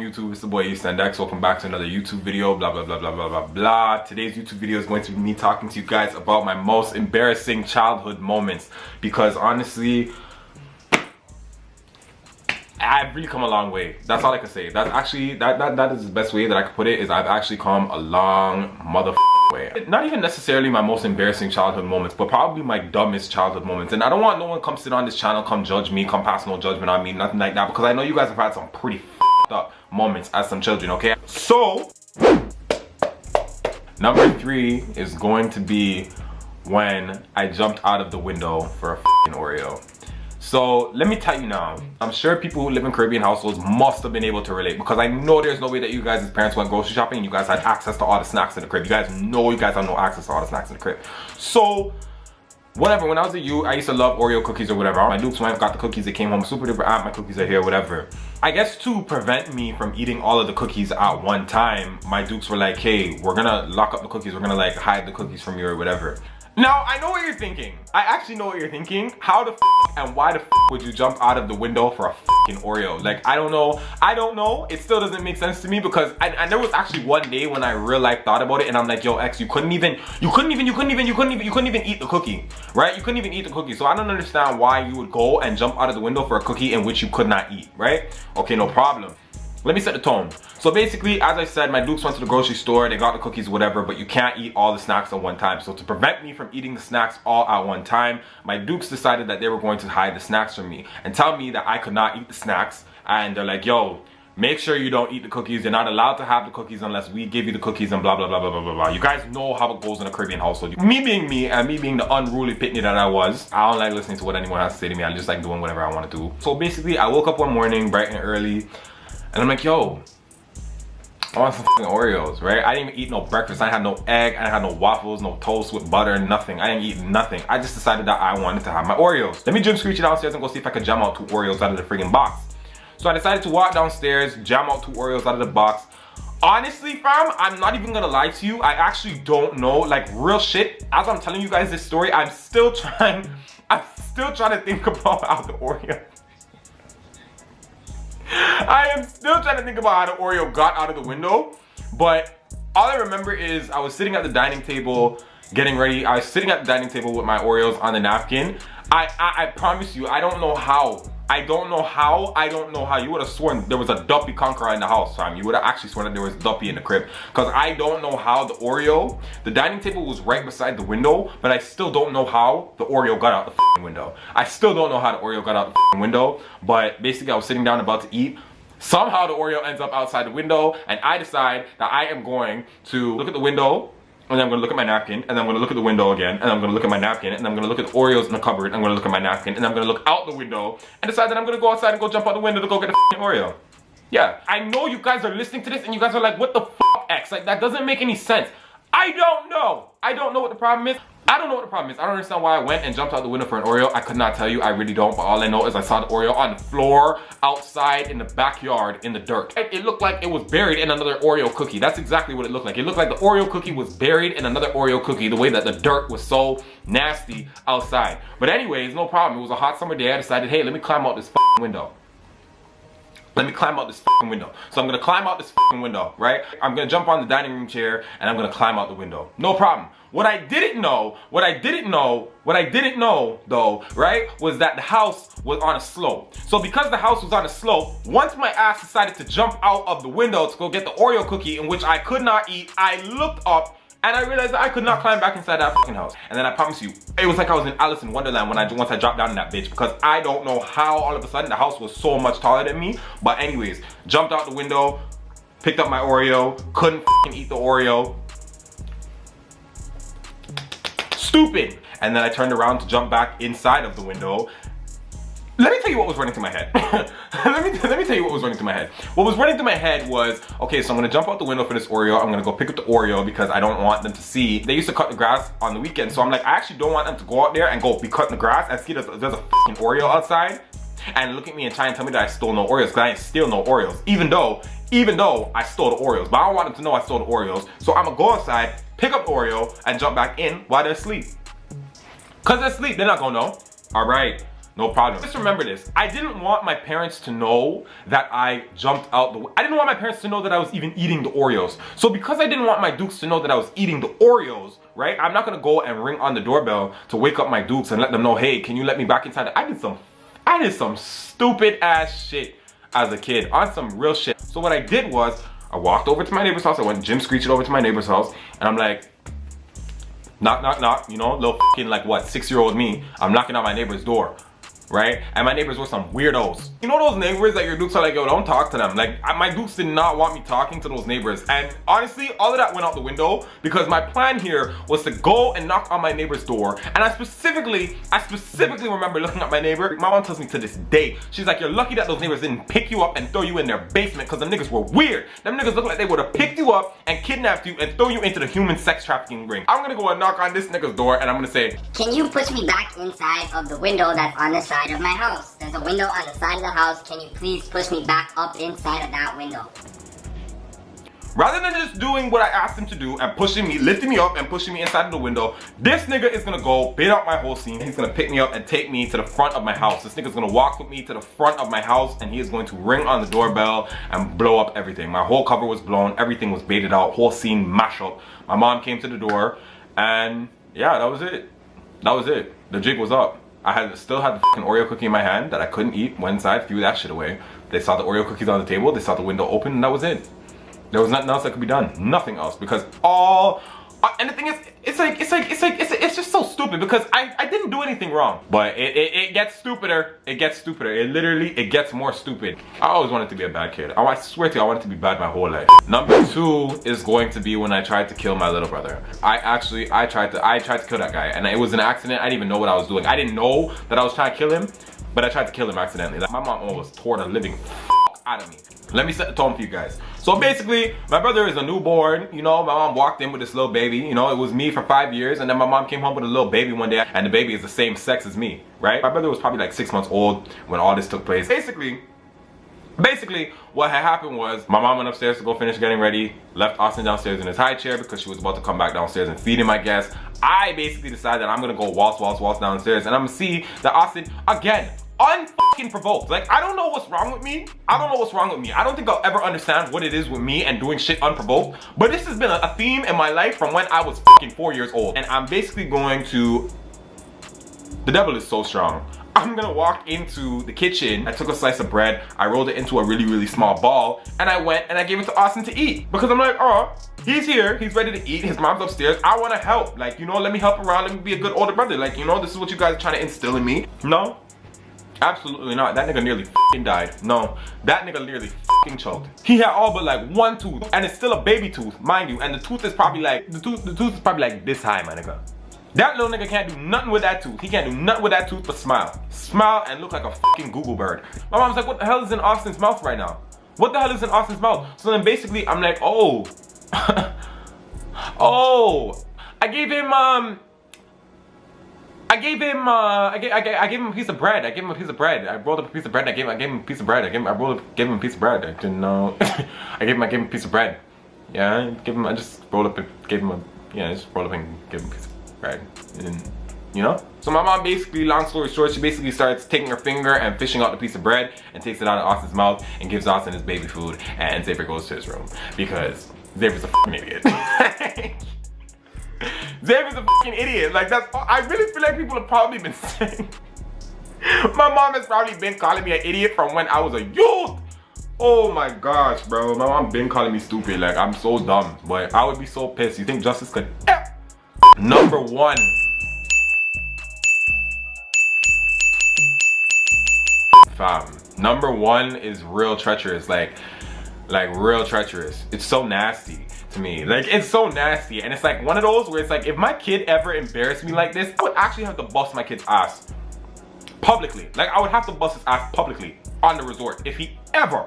YouTube? It's the boy EASTENDX. Welcome back to another YouTube video. Blah blah blah blah blah blah blah. Today's YouTube video is going to be me talking to you guys about my most embarrassing childhood moments, because honestly, I've really come a long way. That's all I can say. That's actually that is the best way that I could put it. Is I've actually come a long way. Not even necessarily my most embarrassing childhood moments, but probably my dumbest childhood moments. And I don't want no one come sit on this channel, come judge me, come pass no judgment on me, nothing like that, because I know you guys have had some pretty up moments as some children, okay? So number 3 is going to be when I jumped out of the window for a Oreo. So let me tell you now, I'm sure people who live in Caribbean households must have been able to relate, because I know there's no way that you guys as parents went grocery shopping and you guys had access to all the snacks in the crib. You guys know you guys have no access to all the snacks in the crib. So whatever, when I was a youth, I used to love Oreo cookies or whatever. My Duke's wife got the cookies, they came home super duper amped, my cookies are here, whatever. I guess to prevent me from eating all of the cookies at one time, my Dukes were like, hey, we're gonna lock up the cookies, we're gonna like hide the cookies from you or whatever. Now, I know what you're thinking. I actually know what you're thinking. How the and why the would you jump out of the window for a Oreo? Like, I don't know. It still doesn't make sense to me, because and there was actually one day when I real life thought about it, and I'm like, yo, X, you couldn't even eat the cookie, right? You couldn't even eat the cookie. So I don't understand why you would go and jump out of the window for a cookie in which you could not eat, right? Okay, no problem. Let me set the tone. So basically, as I said, my Dukes went to the grocery store, they got the cookies, whatever, but you can't eat all the snacks at one time. So to prevent me from eating the snacks all at one time, my Dukes decided that they were going to hide the snacks from me and tell me that I could not eat the snacks. And they're like, yo, make sure you don't eat the cookies. You're not allowed to have the cookies unless we give you the cookies and blah, blah, blah, blah, blah, blah, blah. You guys know how it goes in a Caribbean household. Me being me and me being the unruly pitney that I was, I don't like listening to what anyone has to say to me. I just like doing whatever I want to do. So basically, I woke up one morning bright and early and I'm like, yo, I want some Oreos, right? I didn't even eat no breakfast. I didn't have no egg, I didn't have no waffles, no toast with butter, nothing. I didn't eat nothing. I just decided that I wanted to have my Oreos. Let me jump screechy downstairs and go see if I could jam out 2 Oreos out of the friggin' box. So I decided to walk downstairs, jam out 2 Oreos out of the box. Honestly, fam, I'm not even gonna lie to you. I actually don't know, like real shit. As I'm telling you guys this story, I'm still trying to think about how the Oreo. I am still trying to think about how the Oreo got out of the window, but all I remember is I was sitting at the dining table getting ready. I was sitting at the dining table with my Oreos on the napkin. I promise you, I don't know how. You would have sworn there was a Duppy Conqueror in the house, fam. You would have actually sworn that there was Duppy in the crib, because I don't know how the Oreo, the dining table was right beside the window, but I still don't know how the Oreo got out the window. I still don't know how the Oreo got out the window, but basically I was sitting down about to eat. Somehow the Oreo ends up outside the window, and I decide that I am going to look at the window, and then I'm gonna look at my napkin, and then I'm gonna look at the window again, and I'm gonna look at my napkin, and I'm gonna look at the Oreos in the cupboard, I'm gonna look at my napkin, and I'm gonna look out the window, and decide that I'm gonna go outside and go jump out the window to go get a Oreo. Yeah, I know you guys are listening to this and you guys are like, what the X? Like, that doesn't make any sense. I don't know. I don't know what the problem is. I don't don't understand why I went and jumped out the window for an Oreo. I could not tell you, I really don't, but all I know is I saw the Oreo on the floor, outside, in the backyard, in the dirt. It looked like it was buried in another Oreo cookie. That's exactly what it looked like. It looked like the Oreo cookie was buried in another Oreo cookie, the way that the dirt was so nasty outside. But anyways, no problem. It was a hot summer day. I decided, hey, let me climb out this window. Let me climb out this window. So I'm gonna climb out this window, right? I'm gonna jump on the dining room chair and I'm gonna climb out the window. No problem. What I didn't know though, right, was that the house was on a slope. So because the house was on a slope, once my ass decided to jump out of the window to go get the Oreo cookie in which I could not eat, I looked up and I realized that I could not climb back inside that fucking house. And then I promise you, it was like I was in Alice in Wonderland once I dropped down in that bitch, because I don't know how all of a sudden the house was so much taller than me. But anyways, jumped out the window, picked up my Oreo, couldn't eat the Oreo. Stupid. And then I turned around to jump back inside of the window. Let me tell you what was running through my head. let me tell you what was running through my head. What was running through my head was, okay, so I'm gonna jump out the window for this Oreo. I'm gonna go pick up the Oreo because I don't want them to see. They used to cut the grass on the weekend, so I'm like, I actually don't want them to go out there and go be cutting the grass and see that there's a fucking Oreo outside and look at me and try and tell me that I stole no Oreos, because I ain't steal no Oreos, even though I stole the Oreos. But I don't want them to know I stole the Oreos, so I'm gonna go outside, pick up the Oreo, and jump back in while they're asleep. Cause they're asleep, they're not gonna know. All right. No problem. Just remember this. I didn't want my parents to know that I jumped out the... I didn't want my parents to know that I was even eating the Oreos. So because I didn't want my Dukes to know that I was eating the Oreos, right? I'm not gonna go and ring on the doorbell to wake up my Dukes and let them know, hey, can you let me back inside? I did some stupid ass shit as a kid, on some real shit. So what I did was, I walked over to my neighbor's house. I went Jim Screeching over to my neighbor's house, and I'm like, knock, knock, knock. You know, little fucking like what, 6-year-old me. I'm knocking on my neighbor's door, right? And my neighbors were some weirdos. You know those neighbors that your Dukes are like, yo, don't talk to them. Like, my Dukes did not want me talking to those neighbors. And honestly, all of that went out the window because my plan here was to go and knock on my neighbor's door. And I specifically remember looking at my neighbor. My mom tells me to this day, she's like, you're lucky that those neighbors didn't pick you up and throw you in their basement because them niggas were weird. Them niggas look like they would have picked you up and kidnapped you and throw you into the human sex trafficking ring. I'm gonna go and knock on this nigga's door and I'm gonna say, can you push me back inside of the window that's on the side of my house? There's a window on the side of the house. Can you please push me back up inside of that window? Rather than just doing what I asked him to do and pushing me, lifting me up and pushing me inside of the window, this nigga is gonna go bait out my whole scene. He's gonna pick me up and take me to the front of my house. This nigga's gonna walk with me to the front of my house and he is going to ring on the doorbell and blow up everything. My whole cover was blown, everything was baited out, whole scene mash up. My mom came to the door and yeah, that was it. That was it. The jig was up. I still had the fucking Oreo cookie in my hand that I couldn't eat. Went inside, threw that shit away. They saw the Oreo cookies on the table, they saw the window open, and that was it. There was nothing else that could be done. Nothing else. Because and the thing is, it's just so stupid because I didn't do anything wrong. But it gets stupider. It gets stupider. It gets more stupid. I always wanted to be a bad kid. I swear to you, I wanted to be bad my whole life. Number 2 is going to be when I tried to kill my little brother. I tried to kill that guy and it was an accident. I didn't even know what I was doing. I didn't know that I was trying to kill him, but I tried to kill him accidentally. Like, my mom almost tore the living out of me. Let me set the tone for you guys. So basically, my brother is a newborn. You know, my mom walked in with this little baby. You know, it was me for 5 years, and then my mom came home with a little baby one day, and the baby is the same sex as me, right? My brother was probably like 6 months old when all this took place. Basically, what had happened was my mom went upstairs to go finish getting ready, left Austin downstairs in his high chair because she was about to come back downstairs and feed him, I guess. I basically decided that I'm gonna go waltz downstairs, and I'm gonna see that Austin, again, unfucking provoked. Like, I don't know what's wrong with me. I don't think I'll ever understand what it is with me and doing shit unprovoked. But this has been a theme in my life from when I was fucking 4 years old. And I'm basically going to... The devil is so strong. I'm gonna walk into the kitchen. I took a slice of bread, I rolled it into a really small ball, and I went and I gave it to Austin to eat. Because I'm like, oh, he's here, he's ready to eat, his mom's upstairs, I wanna help. Like, you know, let me help around, let me be a good older brother. Like, you know, this is what you guys are trying to instill in me. No. Absolutely not. That nigga nearly fucking died. No, that nigga nearly fucking choked. He had all but like one tooth, and it's still a baby tooth, mind you. And the tooth is probably like the tooth is probably like this high, my nigga. That little nigga can't do nothing with that tooth. He can't do nothing with that tooth but smile. Smile and look like a fucking Google bird. My mom's like, what the hell is in Austin's mouth right now? What the hell is in Austin's mouth? So then basically I'm like, oh, oh, I gave him I gave him a piece of bread. I rolled up a piece of bread. I gave him a piece of bread. gave him a piece of bread. I didn't know. I gave him a piece of bread. Yeah, I just rolled up and gave him a piece of bread. And, you know? So my mom basically, long story short, she basically starts taking her finger and fishing out the piece of bread and takes it out of Austin's mouth and gives Austin his baby food, and Xavier goes to his room because Xavier's a fucking idiot. Xavier's a fucking idiot. Like, that's all. I really feel like people have probably been saying. My mom has probably been calling me an idiot from when I was a youth. Oh my gosh, bro. My mom been calling me stupid. Like, I'm so dumb. But I would be so pissed. You think justice could... Number 1. Fam. Number 1 is real treacherous. Like real treacherous. It's so nasty to me. Like, it's so nasty. And it's like one of those where it's like, if my kid ever embarrassed me like this, I would actually have to bust my kid's ass publicly. Like, I would have to bust his ass publicly on the resort if he ever...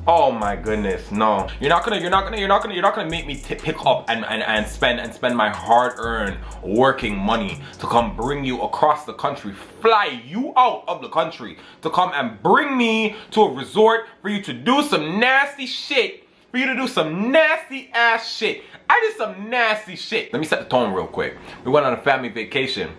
Oh my goodness, no. You're not gonna make me pick up and spend my hard-earned working money to come bring you across the country, fly you out of the country to come and bring me to a resort for you to do some nasty shit, for you to do some nasty ass shit. I did some nasty shit. Let me set the tone real quick. We went on a family vacation.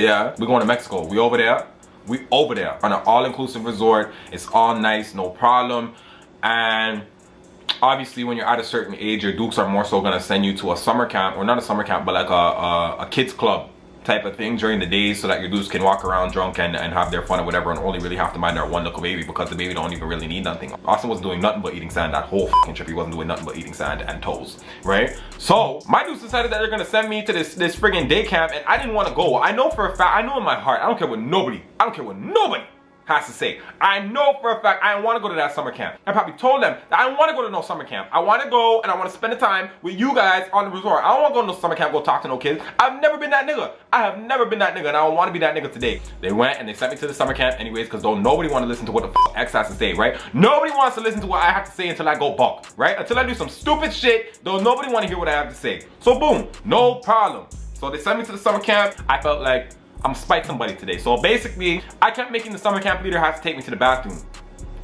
Yeah, we're going to Mexico. We over there. We over there on an all-inclusive resort. It's all nice, no problem. And obviously when you're at a certain age, your dukes are more so gonna send you to a summer camp, or not a summer camp, but like a kids club type of thing during the day, so that your dudes can walk around drunk and have their fun or whatever, and only really have to mind their one little baby, because the baby don't even really need nothing. Austin wasn't doing nothing but eating sand that whole fucking trip. He wasn't doing nothing but eating sand and toes, right? So my dudes decided that they're gonna send me to this friggin' day camp, and I didn't want to go. I know for a fact, I know in my heart, I don't care what nobody has to say. I know for a fact I don't want to go to that summer camp. I probably told them that I don't want to go to no summer camp. I want to go and I want to spend the time with you guys on the resort. I don't want to go to no summer camp, go talk to no kids. I've never been that nigga. I have never been that nigga, and I don't want to be that nigga today. They went and they sent me to the summer camp anyways, because nobody want to listen to what the X has to say, right? Nobody wants to listen to what I have to say until I go buck, right? Until I do some stupid shit, nobody want to hear what I have to say. So boom, no problem. So they sent me to the summer camp. I felt like I'm spite somebody today. So basically, I kept making the summer camp leader have to take me to the bathroom,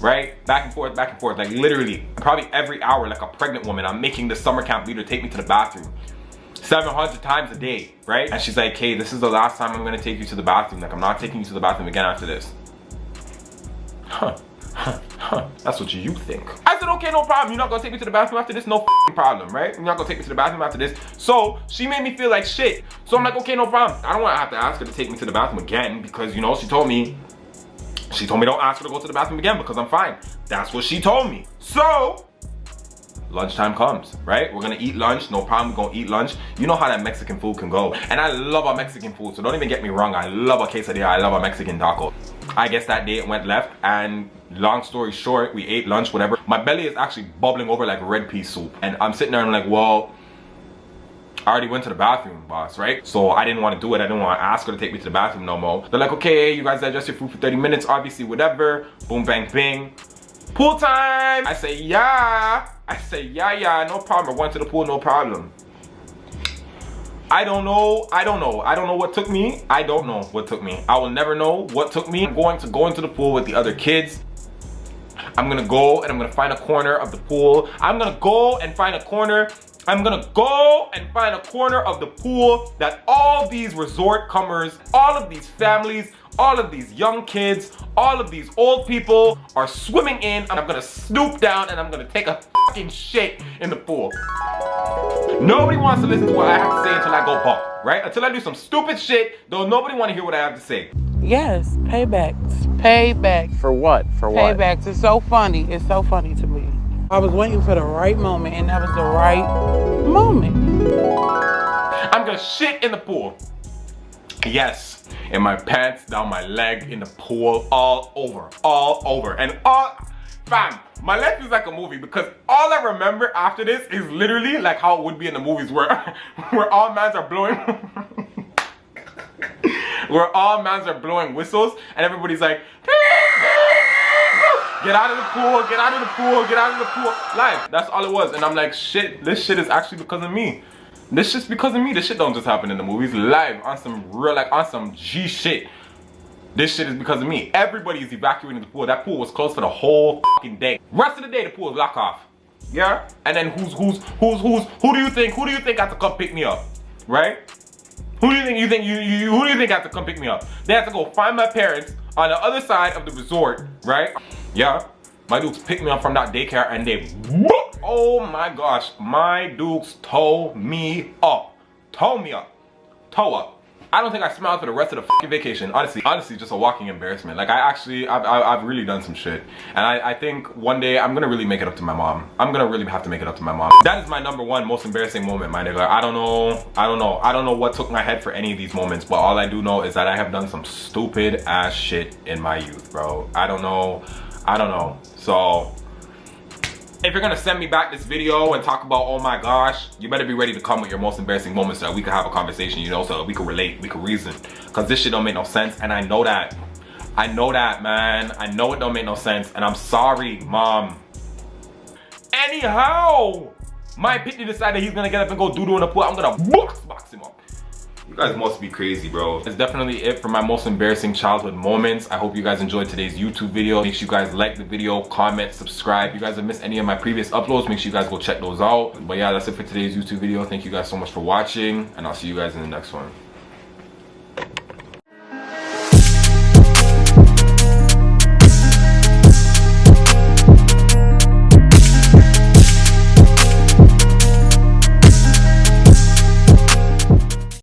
right? Back and forth, like literally, probably every hour, like a pregnant woman, I'm making the summer camp leader take me to the bathroom 700 times a day, right? And she's like, hey, this is the last time I'm gonna take you to the bathroom. Like, I'm not taking you to the bathroom again after this. That's what you think. I said, okay, no problem. You're not gonna take me to the bathroom after this? No problem, right? You're not gonna take me to the bathroom after this. So she made me feel like shit. So I'm like, okay, no problem. I don't want to have to ask her to take me to the bathroom again, because, you know, she told me don't ask her to go to the bathroom again because I'm fine. That's what she told me. So lunchtime comes, right? We're gonna eat lunch, no problem, we're gonna eat lunch. You know how that Mexican food can go. And I love our Mexican food, so don't even get me wrong. I love a quesadilla, I love a Mexican taco. I guess that day it went left, and long story short, we ate lunch, whatever. My belly is actually bubbling over like red pea soup. And I'm sitting there and I'm like, well, I already went to the bathroom, boss, right? So I didn't want to do it. I didn't want to ask her to take me to the bathroom no more. They're like, okay, you guys digest your food for 30 minutes, obviously, whatever. Boom, bang, bing. Pool time! I say, yeah. I say, yeah, no problem. I went to the pool, no problem. I don't know what took me. I don't know what took me. I will never know what took me. I'm going to go into the pool with the other kids. I'm gonna go and I'm gonna find a corner of the pool. I'm gonna go and find a corner of the pool that all these resort comers, all of these families, all of these young kids, all of these old people are swimming in, and I'm gonna snoop down and I'm gonna take a fucking shit in the pool. Nobody wants to listen to what I have to say until I go buck, right? Until I do some stupid shit, though nobody want to hear what I have to say. Yes, paybacks. Paybacks. For what? For what? Paybacks. It's so funny. It's so funny to me. I was waiting for the right moment, and that was the right moment. I'm gonna shit in the pool. Yes, in my pants, down my leg, in the pool, all over. And fam, my life is like a movie, because all I remember after this is literally like how it would be in the movies where all mans are blowing where all mans are blowing whistles and everybody's like, get out of the pool, get out of the pool, get out of the pool. Live, that's all it was. And I'm like, shit, this shit is actually because of me. This shit's because of me. This shit don't just happen in the movies. Live, on some real, like on some G shit. This shit is because of me. Everybody's evacuating the pool. That pool was closed for the whole fucking day. Rest of the day, the pool was locked off. Yeah? And then who do you think had to come pick me up? Right? Who do you think had to come pick me up? They had to go find my parents on the other side of the resort, right? Yeah. My dudes picked me up from that daycare and they, oh my gosh, my dudes tow me up. Tow me up. Tow up. I don't think I smiled for the rest of the fucking vacation. Honestly, just a walking embarrassment. Like I've really done some shit. And I think one day I'm gonna really make it up to my mom. I'm gonna really have to make it up to my mom. That is my #1 most embarrassing moment, my nigga. I don't know what took my head for any of these moments, but all I do know is that I have done some stupid ass shit in my youth, bro. I don't know. So if you're gonna send me back this video and talk about, oh my gosh, you better be ready to come with your most embarrassing moments so that we can have a conversation, you know, so that we can relate, we can reason. Cause this shit don't make no sense, and I know that. I know that, man. I know it don't make no sense, and I'm sorry, mom. Anyhow, my pitney decided he's gonna get up and go doo-doo in the pool. I'm gonna box him up. You guys must be crazy, bro. That's definitely it for my most embarrassing childhood moments. I hope you guys enjoyed today's YouTube video. Make sure you guys like the video, comment, subscribe. If you guys have missed any of my previous uploads, make sure you guys go check those out. But yeah, that's it for today's YouTube video. Thank you guys so much for watching, and I'll see you guys in the next one.